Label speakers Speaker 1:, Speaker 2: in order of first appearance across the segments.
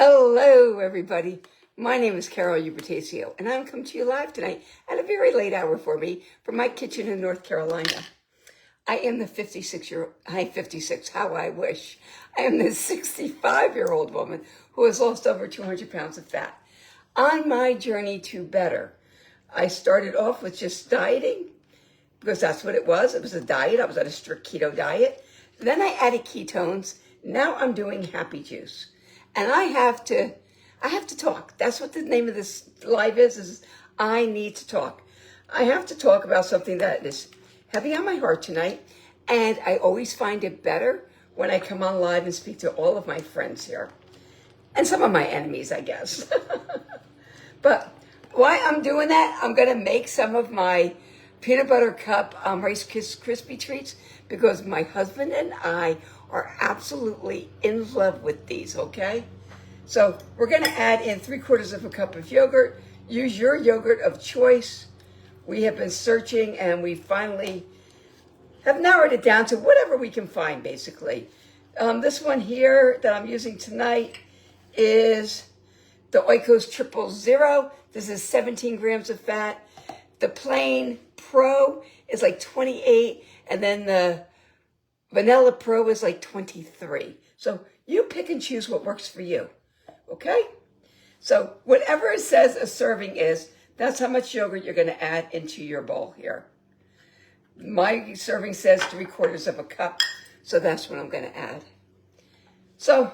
Speaker 1: Hello, everybody. My name is Carol Ubertasio, and I'm coming to you live tonight at a very late hour for me from my kitchen in North Carolina. I am the 56, how I wish. I am the 65-year-old woman who has lost over 200 pounds of fat. On my journey to better, I started off with just dieting, because that's what it was. It was a diet. I was on a strict keto diet. Then I added ketones. Now I'm doing Happy Juice. And I have to talk. That's what the name of this live is I need to talk. I have to talk about something that is heavy on my heart tonight. And I always find it better when I come on live and speak to all of my friends here. And some of my enemies, I guess. But why I'm doing that, I'm going to make some of my peanut butter cup Rice Krispie treats because my husband and I are absolutely in love with these, okay? So we're gonna add in 3/4 of a cup of yogurt. Use your yogurt of choice. We have been searching and we finally have narrowed it down to whatever we can find, basically. This one here that I'm using tonight is the Oikos 000. This is 17 grams of fat. The plain Pro is like 28, and then the Vanilla Pro is like 23. So you pick and choose what works for you, okay? So whatever it says a serving is, that's how much yogurt you're gonna add into your bowl here. My serving says 3/4 of a cup, so that's what I'm gonna add. So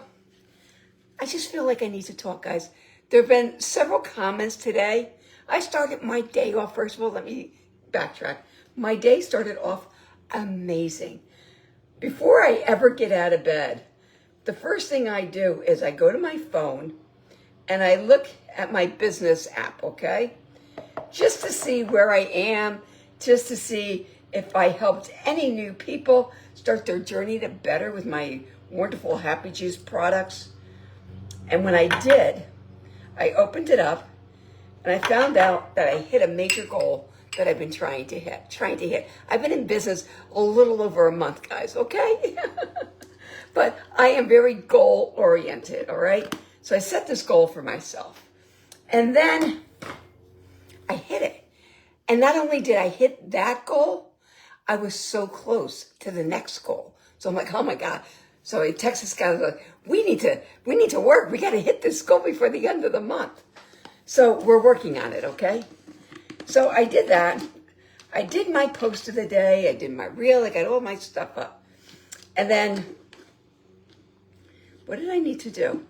Speaker 1: I just feel like I need to talk, guys. There have been several comments today. I started my day off, first of all, let me backtrack. My day started off amazing. Before I ever get out of bed, the first thing I do is I go to my phone and I look at my business app, okay? Just to see where I am, just to see if I helped any new people start their journey to better with my wonderful Happy Juice products. And when I did, I opened it up and I found out that I hit a major goal that I've been trying to hit. I've been in business a little over a month, guys, okay? But I am very goal oriented, all right? So I set this goal for myself. And then I hit it. And not only did I hit that goal, I was so close to the next goal. So I'm like, oh my God. So I text this guy, I was like, we need to work. We got to hit this goal before the end of the month. So we're working on it, okay? So I did that. I did my post of the day. I did my reel. I got all my stuff up. And then, what did I need to do?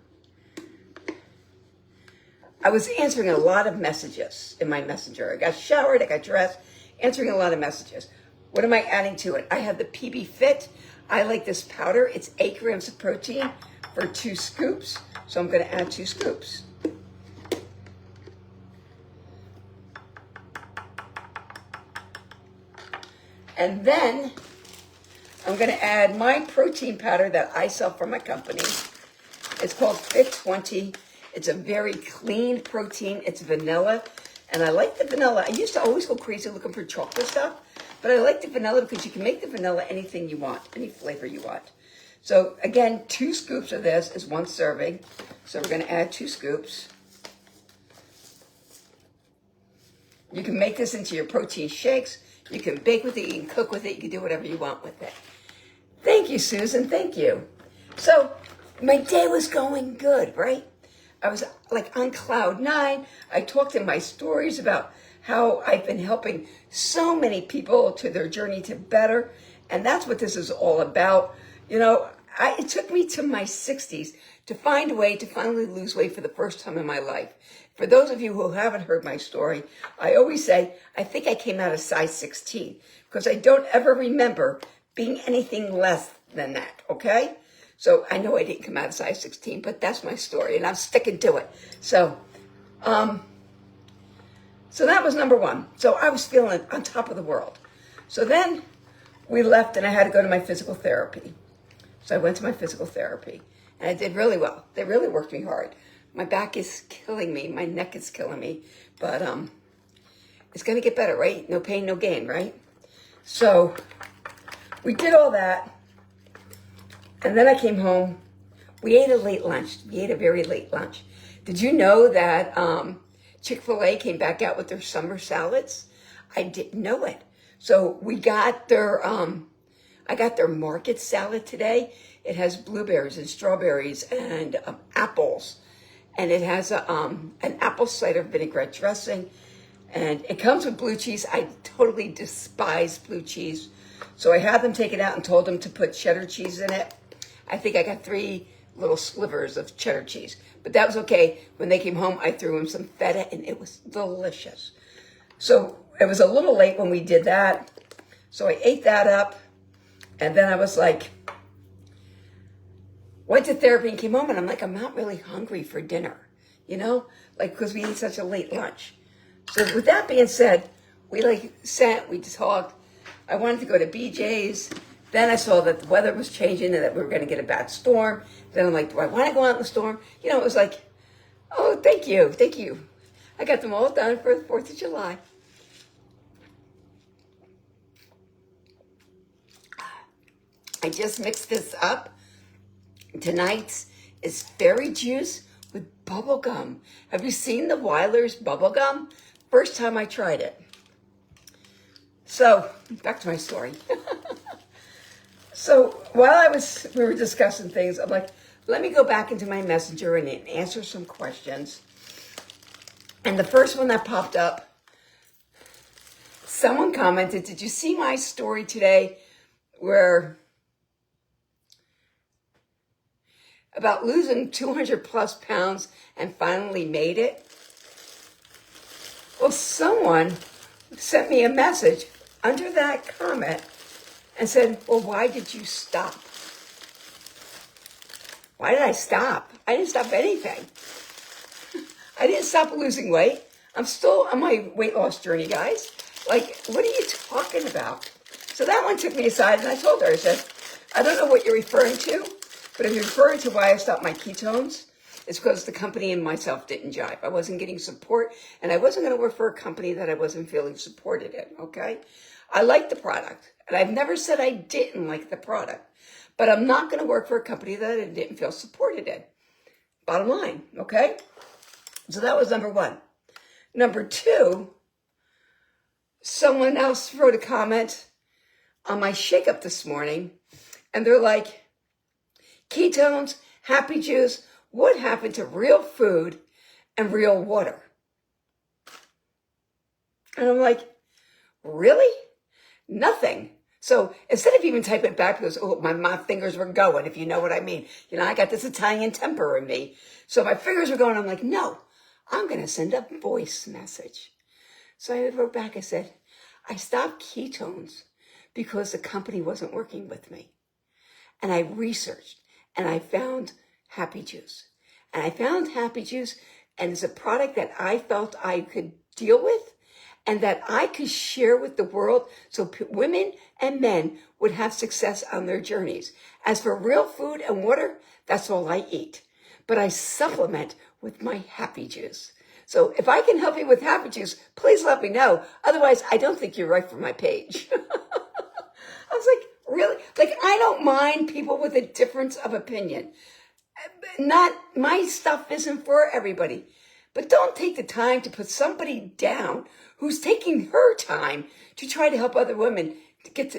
Speaker 1: I was answering a lot of messages in my messenger. I got showered, I got dressed, answering a lot of messages. What am I adding to it? I have the PB Fit. I like this powder. It's 8 grams of protein for 2 scoops. So I'm going to add 2 scoops. And then I'm going to add my protein powder that I sell for my company. It's called Fit 20. It's a very clean protein. It's vanilla. And I like the vanilla. I used to always go crazy looking for chocolate stuff, but I like the vanilla because you can make the vanilla anything you want, any flavor you want. So again, 2 scoops of this is 1 serving. So we're going to add 2 scoops. You can make this into your protein shakes. You can bake with it, you can cook with it, you can do whatever you want with it. Thank you, Susan, thank you. So my day was going good, right? I was like on cloud 9. I talked in my stories about how I've been helping so many people to their journey to better. And that's what this is all about. You know, it took me to my 60s to find a way to finally lose weight for the first time in my life. For those of you who haven't heard my story, I always say, I think I came out of size 16 because I don't ever remember being anything less than that, okay? So I know I didn't come out of size 16, but that's my story and I'm sticking to it. So that was number 1. So I was feeling on top of the world. So then we left and I had to go to my physical therapy. So I went to my physical therapy and I did really well. They really worked me hard. My back is killing me. My neck is killing me. But it's going to get better, right? No pain, no gain, right? So we did all that. And then I came home We ate a late lunch. We ate a very late lunch. Did you know that Chick-fil-A came back out with their summer salads? I didn't know it. So we got their, I got their market salad today. It has blueberries and strawberries and apples. And it has an apple cider vinaigrette dressing. And it comes with blue cheese. I totally despise blue cheese. So I had them take it out and told them to put cheddar cheese in it. I think I got 3 little slivers of cheddar cheese. But that was okay. When they came home, I threw them some feta, and it was delicious. So it was a little late when we did that. So I ate that up. And then I was like, went to therapy and came home, and I'm like, I'm not really hungry for dinner, you know? Like, because we ate such a late lunch. So with that being said, we talked. I wanted to go to BJ's. Then I saw that the weather was changing and that we were going to get a bad storm. Then I'm like, do I want to go out in the storm? You know, it was like, oh, thank you. Thank you. I got them all done for the 4th of July. I just mixed this up. Tonight's is fairy juice with bubble gum. Have you seen the Weiler's bubble gum? First time I tried it. So, back to my story. So, while we were discussing things, I'm like, let me go back into my messenger and answer some questions. And the first one that popped up, someone commented, did you see my story today where about losing 200 plus pounds and finally made it? Well, someone sent me a message under that comment and said, well, why did you stop? Why did I stop? I didn't stop anything. I didn't stop losing weight. I'm still on my weight loss journey, guys. Like, what are you talking about? So that one took me aside, and I told her, I said, I don't know what you're referring to, but if you're referring to why I stopped my ketones, it's because the company and myself didn't jive. I wasn't getting support, and I wasn't going to work for a company that I wasn't feeling supported in, okay? I like the product, and I've never said I didn't like the product, but I'm not going to work for a company that I didn't feel supported in. Bottom line, okay? So that was number 1. Number 2, someone else wrote a comment on my shake-up this morning, and they're like, ketones, happy juice, what happened to real food and real water? And I'm like, really? Nothing. So instead of even typing it back, because, oh, my fingers were going, if you know what I mean. You know, I got this Italian temper in me. So my fingers were going. I'm like, no, I'm going to send a voice message. So I wrote back, I said, I stopped ketones because the company wasn't working with me. And I researched and I found Happy Juice. And I found Happy Juice, and it's a product that I felt I could deal with and that I could share with the world so women and men would have success on their journeys. As for real food and water, that's all I eat. But I supplement with my Happy Juice. So if I can help you with Happy Juice, please let me know. Otherwise, I don't think you're right for my page. I was like, really? Like, I don't mind people with a difference of opinion. Not, my stuff isn't for everybody. But don't take the time to put somebody down who's taking her time to try to help other women to get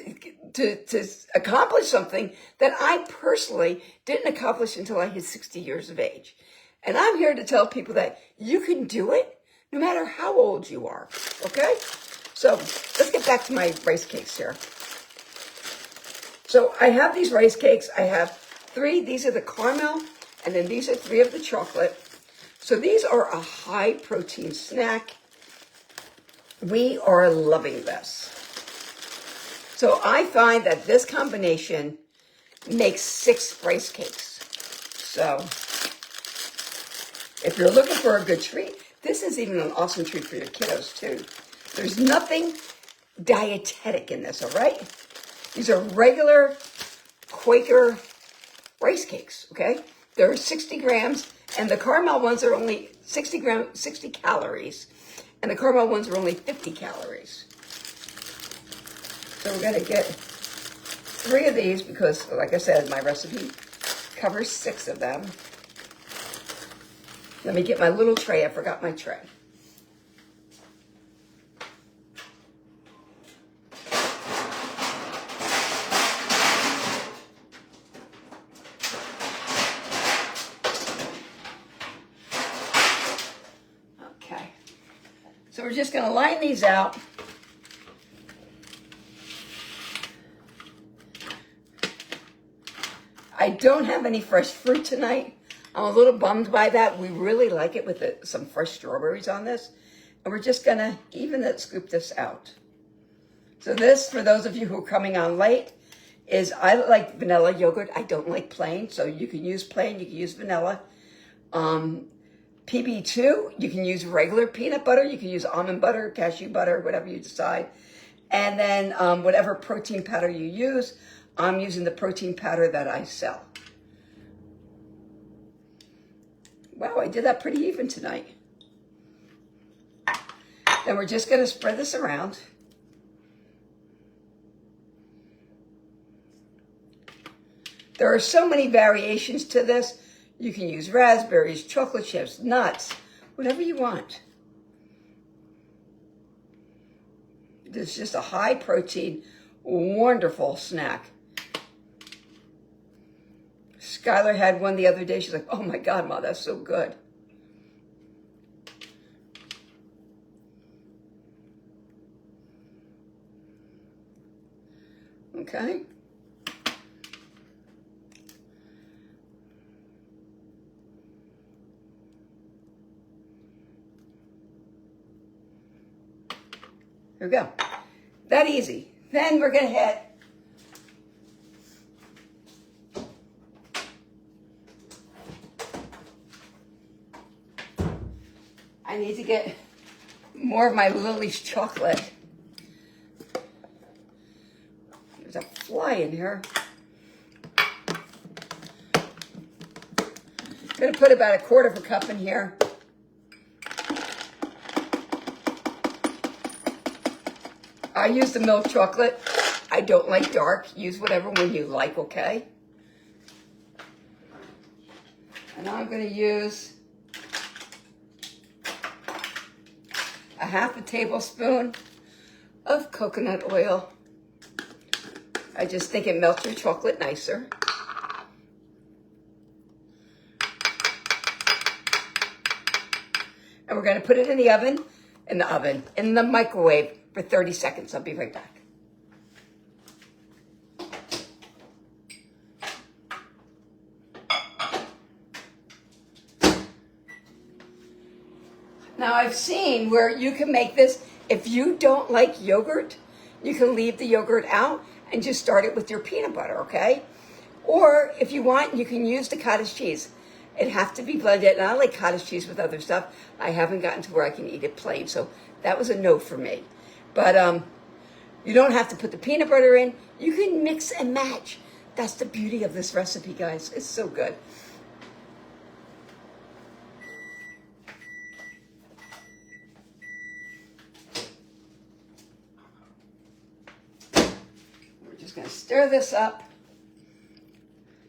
Speaker 1: to accomplish something that I personally didn't accomplish until I hit 60 years of age. And I'm here to tell people that you can do it no matter how old you are, okay? So let's get back to my rice cakes here. So I have these rice cakes. I have 3. These are the caramel, and then these are 3 of the chocolate. So these are a high protein snack. We are loving this. So I find that this combination makes 6 rice cakes. So if you're looking for a good treat, this is even an awesome treat for your kiddos too. There's nothing dietetic in this, all right? These are regular Quaker rice cakes, okay? They're 60 grams, and the caramel ones are only 60 calories, and the caramel ones are only 50 calories. So we're gonna get 3 of these because, like I said, my recipe covers 6 of them. Let me get my little tray. I forgot my tray. Okay. So we're just going to line these out. I don't have any fresh fruit tonight. I'm a little bummed by that. We really like it with some fresh strawberries on this. And we're just going to scoop this out. So this, for those of you who are coming on late, is I like vanilla yogurt. I don't like plain. So you can use plain, you can use vanilla. PB2, you can use regular peanut butter. You can use almond butter, cashew butter, whatever you decide. And then whatever protein powder you use, I'm using the protein powder that I sell. Wow, I did that pretty even tonight. Then we're just going to spread this around. There are so many variations to this. You can use raspberries, chocolate chips, nuts, whatever you want. It's just a high protein, wonderful snack. Skylar had one the other day. She's like, oh my God, Ma, that's so good. Okay. Here we go. That easy. Then we're going to hit I need to get more of my Lily's chocolate. There's a fly in here. I'm going to put about 1/4 cup in here. I use the milk chocolate. I don't like dark. Use whatever one you like, okay? And now I'm going to use a 1/2 tablespoon of coconut oil. I just think it melts your chocolate nicer. And we're going to put it in the microwave for 30 seconds. I'll be right back. Now I've seen where you can make this, if you don't like yogurt, you can leave the yogurt out and just start it with your peanut butter, okay? Or if you want, you can use the cottage cheese. It has to be blended, and I like cottage cheese with other stuff. I haven't gotten to where I can eat it plain, so that was a no for me. But you don't have to put the peanut butter in. You can mix and match. That's the beauty of this recipe, guys. It's so good. We're just going to stir this up.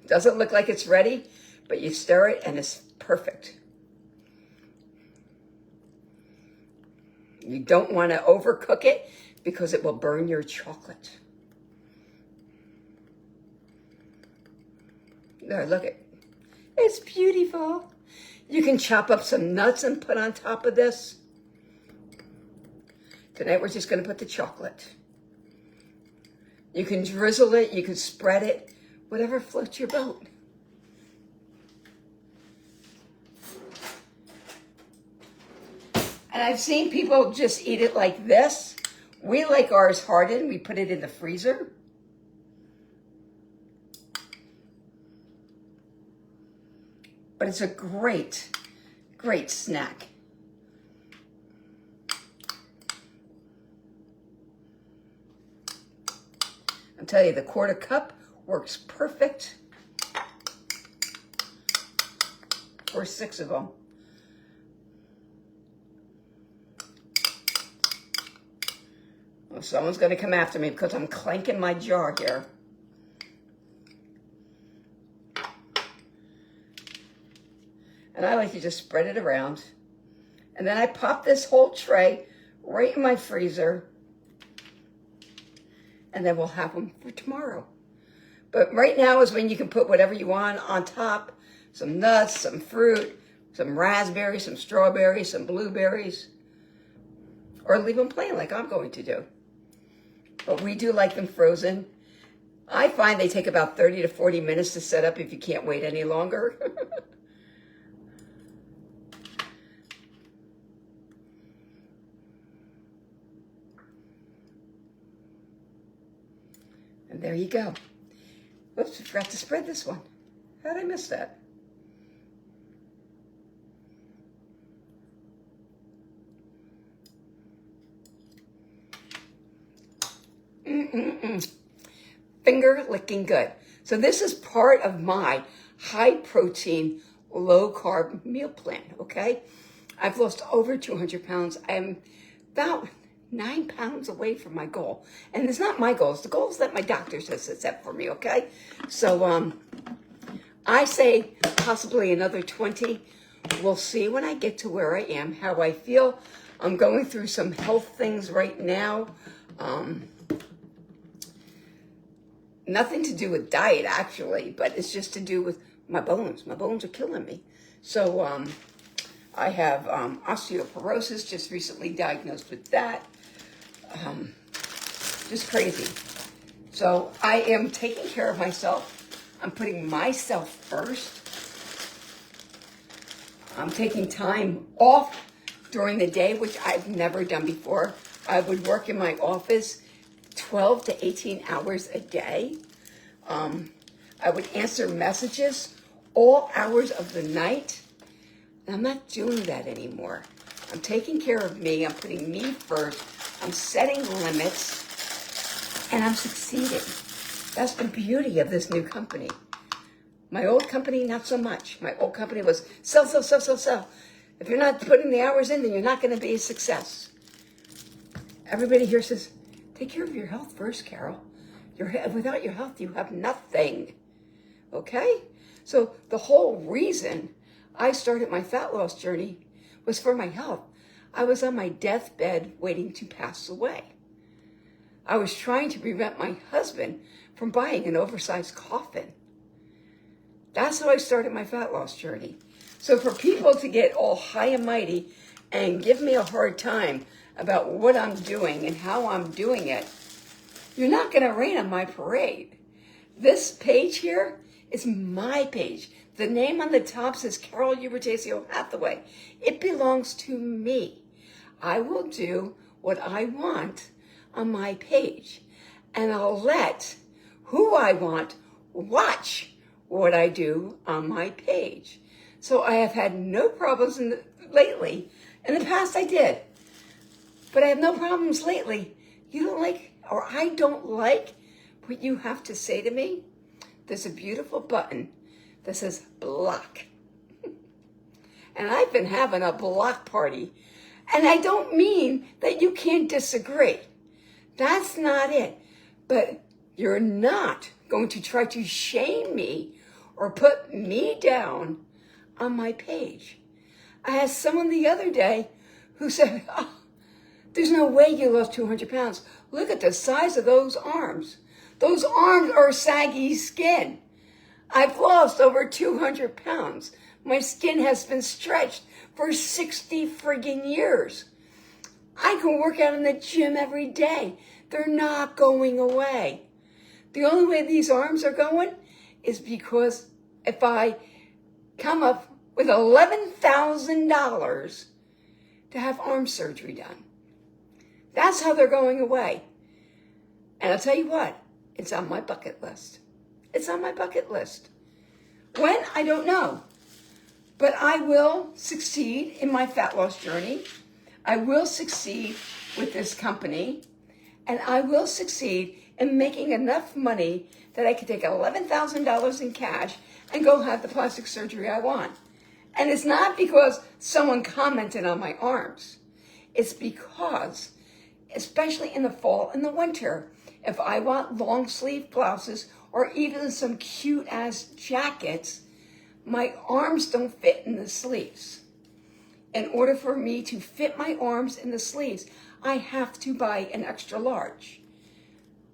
Speaker 1: Doesn't look like it's ready, but you stir it and it's perfect. You don't want to overcook it because it will burn your chocolate. There, look it. It's beautiful. You can chop up some nuts and put on top of this. Tonight we're just going to put the chocolate. You can drizzle it, you can spread it, whatever floats your boat. And I've seen people just eat it like this. We like ours hardened. We put it in the freezer. But it's a great, great snack. I'll tell you, the 1/4 cup works perfect for 6 of them. Well, someone's going to come after me because I'm clanking my jar here. And I like to just spread it around. And then I pop this whole tray right in my freezer. And then we'll have them for tomorrow. But right now is when you can put whatever you want on top. Some nuts, some fruit, some raspberries, some strawberries, some blueberries. Or leave them plain like I'm going to do. But we do like them frozen. I find they take about 30 to 40 minutes to set up if you can't wait any longer. And there you go. Oops, I forgot to spread this one. How did I miss that? Finger licking good. So this is part of my high protein, low carb meal plan, okay? I've lost over 200 pounds. I'm about 9 pounds away from my goal. And it's not my goals. The goals that my doctor has set for me, okay? So I say possibly another 20. We'll see when I get to where I am, how I feel. I'm going through some health things right now. Nothing to do with diet, actually, but it's just to do with my bones. My bones are killing me. So I have osteoporosis, just recently diagnosed with that. Just crazy. So I am taking care of myself. I'm putting myself first. I'm taking time off during the day, which I've never done before. I would work in my office 12 to 18 hours a day. I would answer messages all hours of the night. And I'm not doing that anymore. I'm taking care of me. I'm putting me first. I'm setting limits. And I'm succeeding. That's the beauty of this new company. My old company, not so much. My old company was sell, sell, sell, sell, sell. If you're not putting the hours in, then you're not going to be a success. Everybody here says, take care of your health first, Carol. Without your health, you have nothing. Okay? So the whole reason I started my fat loss journey was for my health. I was on my deathbed waiting to pass away. I was trying to prevent my husband from buying an oversized coffin. That's how I started my fat loss journey. So for people to get all high and mighty and give me a hard time about what I'm doing and how I'm doing it, you're not going to rain on my parade. This page here is my page. The name on the top says Carol Ubertasio Hathaway. It belongs to me. I will do what I want on my page. And I'll let who I want watch what I do on my page. So I have had no problems lately. In the past I did. But I have no problems lately. You don't like, or I don't like what you have to say to me. There's a beautiful button that says block. And I've been having a block party. And I don't mean that you can't disagree. That's not it. But you're not going to try to shame me or put me down on my page. I had someone the other day who said, oh, there's no way you lost 200 pounds. Look at the size of those arms. Those arms are saggy skin. I've lost over 200 pounds. My skin has been stretched for 60 friggin' years. I can work out in the gym every day. They're not going away. The only way these arms are going is because if I come up with $11,000 to have arm surgery done. That's how they're going away. And I'll tell you what, it's on my bucket list. It's on my bucket list. When? I don't know. But I will succeed in my fat loss journey. I will succeed with this company. And I will succeed in making enough money that I can take $11,000 in cash and go have the plastic surgery I want. And it's not because someone commented on my arms. It's because, especially in the fall and the winter, if I want long sleeve blouses or even some cute ass jackets, my arms don't fit in the sleeves. In order for me to fit my arms in the sleeves, I have to buy an extra large.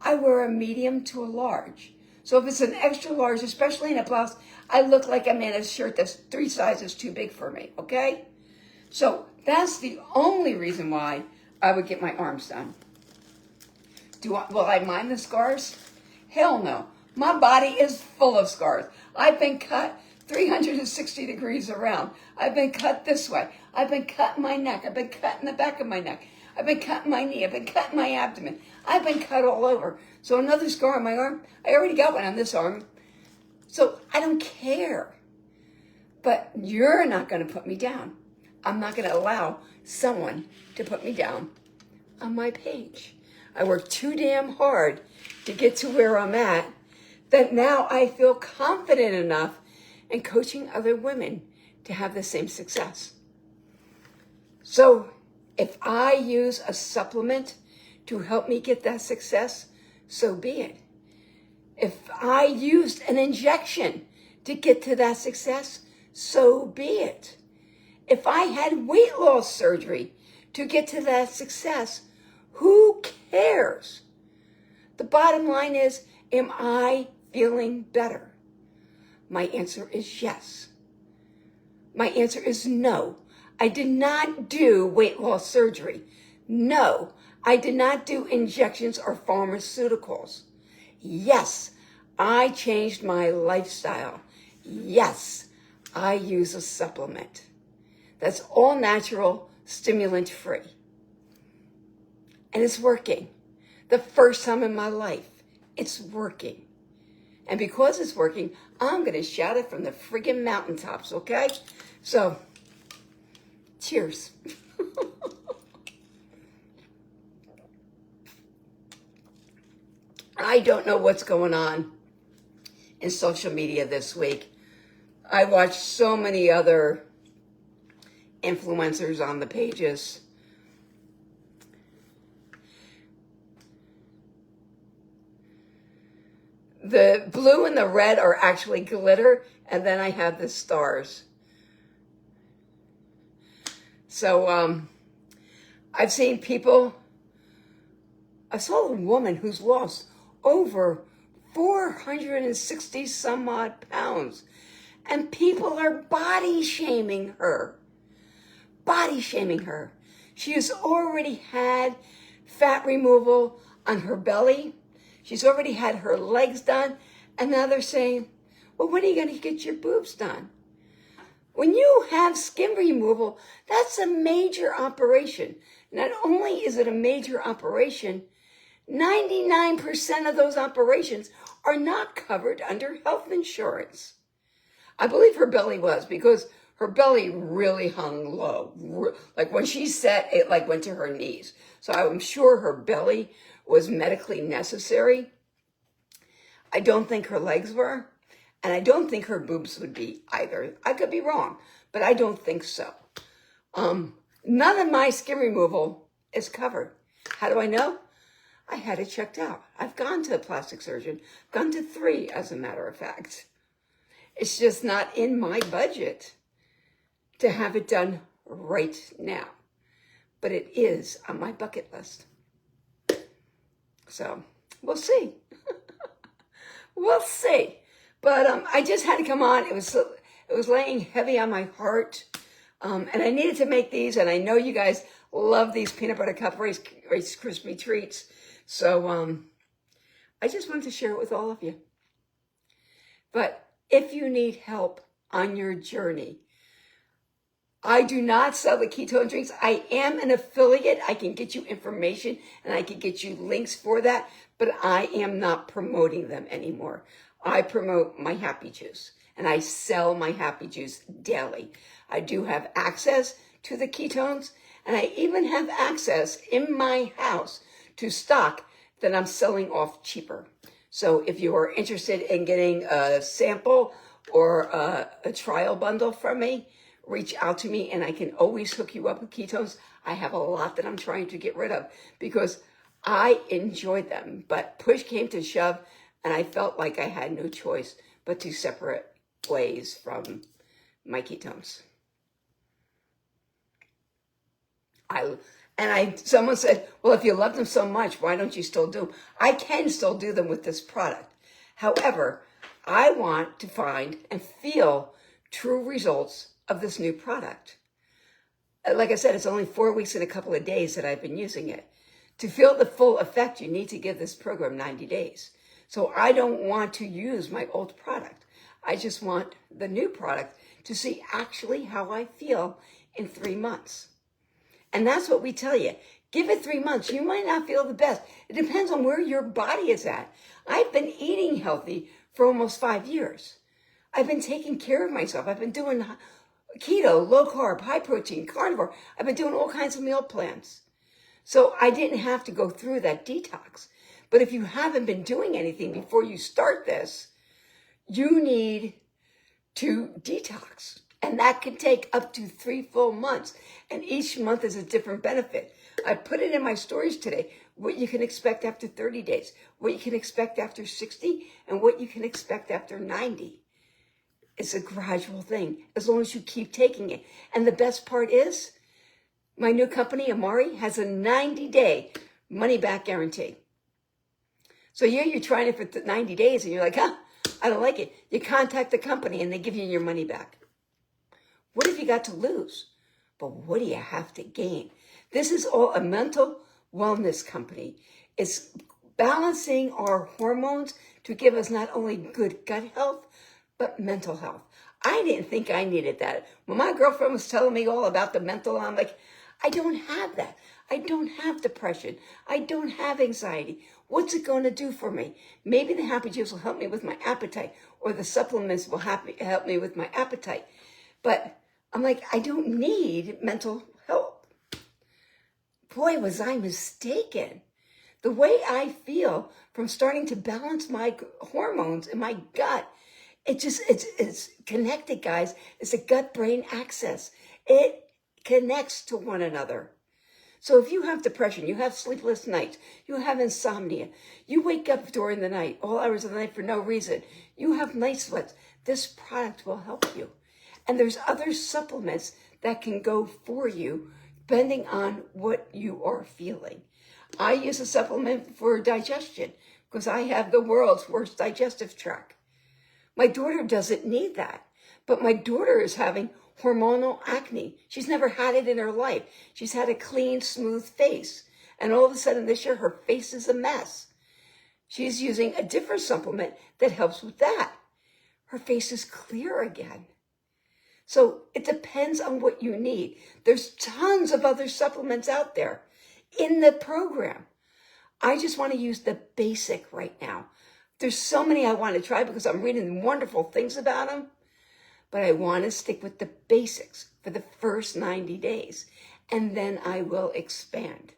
Speaker 1: I wear a medium to a large. So if it's an extra large, especially in a blouse, I look like I'm in a shirt that's 3 sizes too big for me, okay? So that's the only reason why I would get my arms done. Will I mind the scars? Hell no. My body is full of scars. I've been cut 360 degrees around. I've been cut this way. I've been cut in my neck. I've been cut in the back of my neck. I've been cut in my knee. I've been cut in my abdomen. I've been cut all over. So another scar on my arm, I already got one on this arm. So I don't care. But you're not going to put me down. I'm not going to allow someone to put me down on my page. I work too damn hard to get to where I'm at that now I feel confident enough in coaching other women to have the same success. So if I use a supplement to help me get that success, so be it. If I used an injection to get to that success, so be it. If I had weight loss surgery to get to that success, who cares? The bottom line is, am I feeling better? My answer is yes. My answer is no. I did not do weight loss surgery. No, I did not do injections or pharmaceuticals. Yes, I changed my lifestyle. Yes, I use a supplement that's all natural, stimulant free. And it's working. The first time in my life, it's working. And because it's working, I'm going to shout it from the friggin' mountaintops, okay? So, cheers. I don't know what's going on in social media this week. I watched so many other influencers on the pages. The blue and the red are actually glitter, and then I have the stars. So I've seen people, I saw a woman who's lost over 460 some odd pounds, and people are body shaming her. Body shaming her. She has already had fat removal on her belly. She's already had her legs done. And now they're saying, well, when are you going to get your boobs done? When you have skin removal, that's a major operation. Not only is it a major operation, 99% of those operations are not covered under health insurance. I believe her belly was, because her belly really hung low. Like when she sat, it like went to her knees. So I'm sure her belly was medically necessary. I don't think her legs were, and I don't think her boobs would be either. I could be wrong, but I don't think so. None of my skin removal is covered. How do I know? I had it checked out. I've gone to a plastic surgeon, gone to 3 as a matter of fact. It's just not in my budget to have it done right now, but it is on my bucket list. So we'll see. We'll see. But I just had to come on. It was laying heavy on my heart, and I needed to make these. And I know you guys love these peanut butter cup Rice Krispie treats. So I just wanted to share it with all of you. But if you need help on your journey, I do not sell the ketone drinks. I am an affiliate. I can get you information and I can get you links for that, but I am not promoting them anymore. I promote my Happy Juice and I sell my Happy Juice daily. I do have access to the ketones, and I even have access in my house to stock that I'm selling off cheaper. So if you are interested in getting a sample or a trial bundle from me, reach out to me and I can always hook you up with ketones. I have a lot that I'm trying to get rid of because I enjoyed them, but push came to shove and I felt like I had no choice but to separate Blaze from My Ketones. Someone said, well, if you love them so much, why don't you still do them? I can still do them with this product. However, I want to find and feel true results of this new product. Like I said, it's only 4 weeks and a couple of days that I've been using it. To feel the full effect, you need to give this program 90 days. So I don't want to use my old product. I just want the new product to see actually how I feel in 3 months. And that's what we tell you. Give it 3 months. You might not feel the best. It depends on where your body is at. I've been eating healthy for almost 5 years. I've been taking care of myself. I've been doing keto, low carb, high protein, carnivore. I've been doing all kinds of meal plans. So I didn't have to go through that detox. But if you haven't been doing anything before you start this, you need to detox. And that can take up to 3 full months. And each month is a different benefit. I put it in my stories today, what you can expect after 30 days, what you can expect after 60, and what you can expect after 90. It's a gradual thing, as long as you keep taking it. And the best part is, my new company, Amari, has a 90-day money-back guarantee. So you're trying it for 90 days, and you're like, I don't like it. You contact the company, and they give you your money back. What have you got to lose? But what do you have to gain? This is all a mental wellness company. It's balancing our hormones to give us not only good gut health, but mental health. I didn't think I needed that. When my girlfriend was telling me all about the mental, I'm like, I don't have that. I don't have depression. I don't have anxiety. What's it going to do for me? Maybe the Happy Juice will help me with my appetite, or the supplements will help me with my appetite. But I'm like, I don't need mental help. Boy, was I mistaken. The way I feel from starting to balance my hormones in my gut, it's connected, guys. It's a gut-brain axis. It connects to one another. So if you have depression, you have sleepless nights, you have insomnia, you wake up during the night, all hours of the night for no reason, you have night sweats, this product will help you. And there's other supplements that can go for you depending on what you are feeling. I use a supplement for digestion because I have the world's worst digestive tract. My daughter doesn't need that, but my daughter is having hormonal acne. She's never had it in her life. She's had a clean, smooth face. And all of a sudden this year, her face is a mess. She's using a different supplement that helps with that. Her face is clear again. So it depends on what you need. There's tons of other supplements out there in the program. I just want to use the basic right now. There's so many I want to try because I'm reading wonderful things about them, but I want to stick with the basics for the first 90 days, and then I will expand.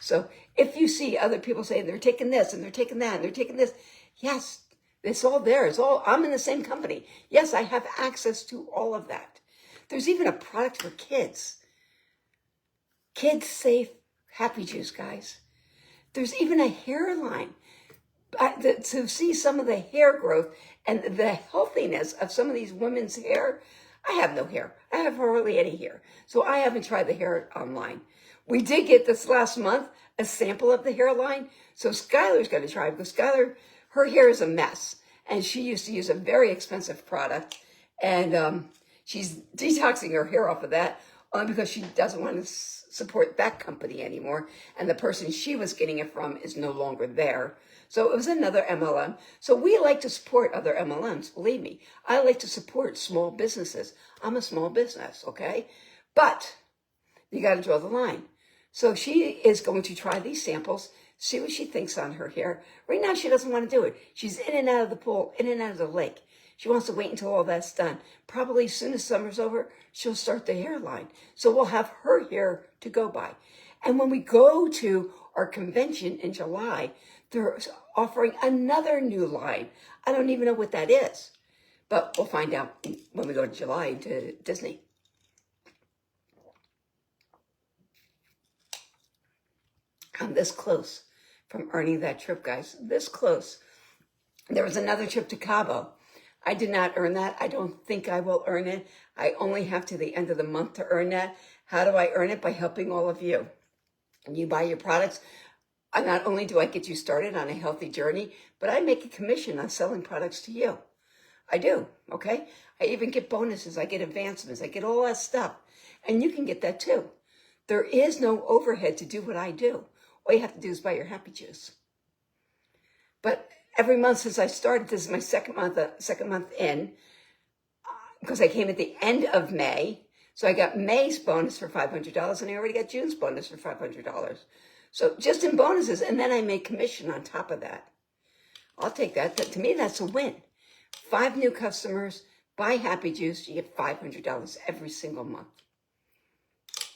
Speaker 1: So if you see other people saying they're taking this and they're taking that and they're taking this, yes, it's all there. I'm in the same company. Yes, I have access to all of that. There's even a product for kids. Kids safe Happy Juice, guys. There's even a hairline. To see some of the hair growth and the healthiness of some of these women's hair. I have no hair. I have hardly any hair. So I haven't tried the hair online. We did get this last month a sample of the hairline. So Skylar's going to try because Skylar, her hair is a mess. And she used to use a very expensive product. And she's detoxing her hair off of that because she doesn't want to support that company anymore. And the person she was getting it from is no longer there. So it was another MLM. So we like to support other MLMs, believe me. I like to support small businesses. I'm a small business, okay? But you got to draw the line. So she is going to try these samples, see what she thinks on her hair. Right now, she doesn't want to do it. She's in and out of the pool, in and out of the lake. She wants to wait until all that's done. Probably as soon as summer's over, she'll start the hairline. So we'll have her hair to go by. And when we go to our convention in July, they're offering another new line. I don't even know what that is, but we'll find out when we go to July to Disney. I'm this close from earning that trip, guys. This close. There was another trip to Cabo. I did not earn that. I don't think I will earn it. I only have to the end of the month to earn that. How do I earn it? By helping all of you. And you buy your products. Not only do I get you started on a healthy journey, but I make a commission on selling products to you. I do, okay? I even get bonuses. I get advancements. I get all that stuff. And you can get that too. There is no overhead to do what I do. All you have to do is buy your Happy Juice. But every month since I started, this is my second month in, because I came at the end of May. So I got May's bonus for $500, and I already got June's bonus for $500. So just in bonuses, and then I make commission on top of that. I'll take that. To me, that's a win. 5 new customers, buy Happy Juice, you get $500 every single month.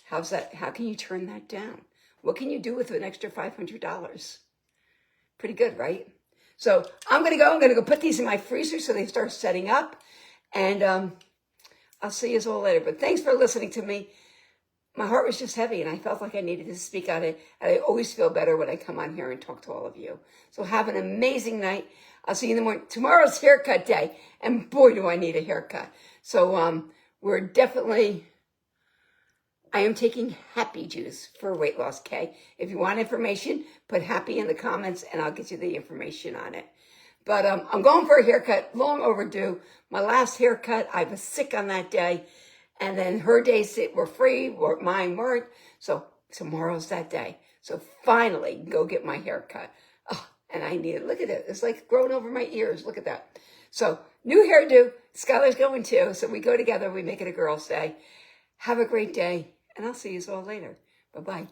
Speaker 1: How's that? How can you turn that down? What can you do with an extra $500? Pretty good, right? So I'm going to go put these in my freezer so they start setting up. And I'll see you all later. But thanks for listening to me. My heart was just heavy, and I felt like I needed to speak on it. And I always feel better when I come on here and talk to all of you. So have an amazing night. I'll see you in the morning. Tomorrow's haircut day, and boy, do I need a haircut. So we're definitely... I am taking Happy Juice for weight loss, okay? If you want information, put Happy in the comments, and I'll get you the information on it. But I'm going for a haircut, long overdue. My last haircut, I was sick on that day. And then her days were free, mine weren't. So tomorrow's that day. So finally, go get my haircut. Oh, and I need it. Look at it. It's like growing over my ears. Look at that. So new hairdo. Skylar's going too. So we go together. We make it a girl's day. Have a great day. And I'll see you all later. Bye-bye.